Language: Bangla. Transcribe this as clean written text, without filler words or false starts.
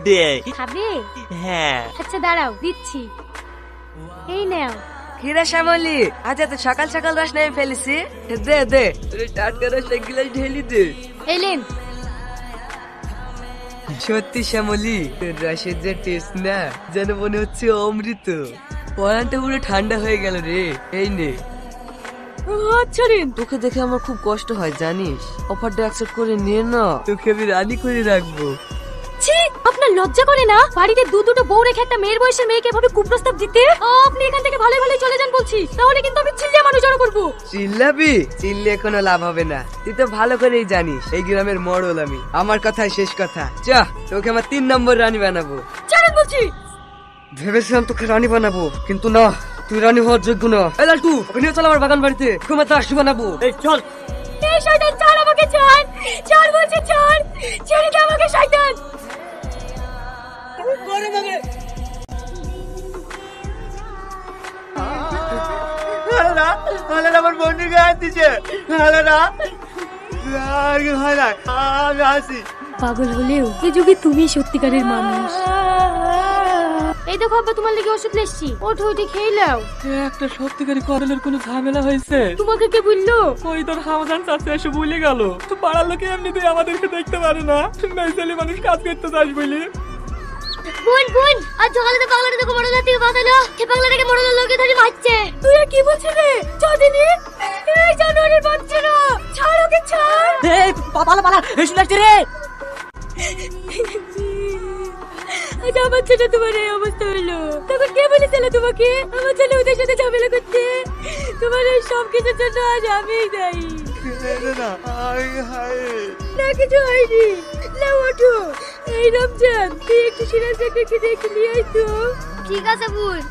দে। খাবে? হ্যাঁ। আচ্ছা দাঁড়াও, দিচ্ছি। এই নাও। কিরে শ্যামলি, আজ এত সকাল সকাল রস নেমে ফেলেছি। দে দে, তোর টাটকা রস এক গ্লাস ঢেলি দে। এলেন। সত্যি শ্যামলি, তোর রসের যে টেস্ট না, যেন মনে হচ্ছে অমৃত। পরানটা পুরো ঠান্ডা হয়ে গেল রে। এই নে। আচ্ছা রে, তোকে দেখে আমার খুব কষ্ট হয় জানিস। অফারটা অ্যাকসেপ্ট করে নিয়ে না, তোকে আমি রানী করে রাখবো। ছি, আপনার লজ্জা করে না? বাড়িতে দুটো বউ রেখে একটা মেয়ের বয়সের মেয়েকে এভাবে কুপ্রস্তাব দিতে? আপনি এখান থেকে ভালো ভালো চলে যান বলছি, তাহলে কিন্তু আমি চিল্লিয়ে মানুষ জড়ো করবো। চিল্লাবি? চিল্লিয়ে কোনো লাভ হবে না। তুই তো ভালো করেই জানিস এই গ্রামের মডল আমি। আমার কথাই শেষ কথা। যা, তোকে আমার 3 নম্বর রানী বানাবো। ছাড়েন বলছি। ভেবেছিলাম তোকে রানী বানাবো, কিন্তু না, তুই রানী হওয়ার যোগ্য না। এই লালটু, ওকে নিয়ে চল আমার বাগান বাড়িতে, তোমার দাসী বানাবো। এই চল। এই শয়তান, ছাড় আমাকে, ছাড়। ছাড় বলছি, ছাড়। ছেড়ে দে আমাকে শয়তান। আমার বন্ধু গায়ে দিছে। আমি আসি। পাগল হলেও এই যুগে তুমি সত্যিকারের মানুষ। এই দেখো আব্বা, তোমার লেগে ওষুধ লেসছি, ওঠো উঠে খেয়ে নাও। একটা সত্যিকারী করলের কোনো ঝামেলা হয়েছে? তোমাকে কে বললো? ওই তোর হামাজান চাচা এসে ভুলে গেল। তো পাড়ার লোকে এমনিতেই আমাদেরকে দেখতে পারে না, মেয়েছেলে মানুষ কাজ করতে চাস বলি। বোন বোন, আজ সকালে তো পাগলাটা দেখো বড় জাতি বাঁচালো, সে পাগলাটাকে বড় লোকে ধরে মারছে। তুই আর কি বলছিস রে? চাঁদিনী, এই জানোয়ারের বাচ্চা না, ছাড় ওকে, ছাড়। এই পালা পালা, এসে লাগছে রে। আজ আমার ছেলে তোমার এই অবস্থা হলো, তখন কে বলেছিল তোমাকে আমার ছেলে ওদের সাথে ঝামেলা করতে? তোমার এই সব কিছুর জন্য আজ আমিই দায়ী। না কিছু হয়নি, না ওঠো। এই রমজান, তুই একটু সিরাজ ডাক্তারকে দেখে নিয়ে আয় তো। ঠিক আছে বোন।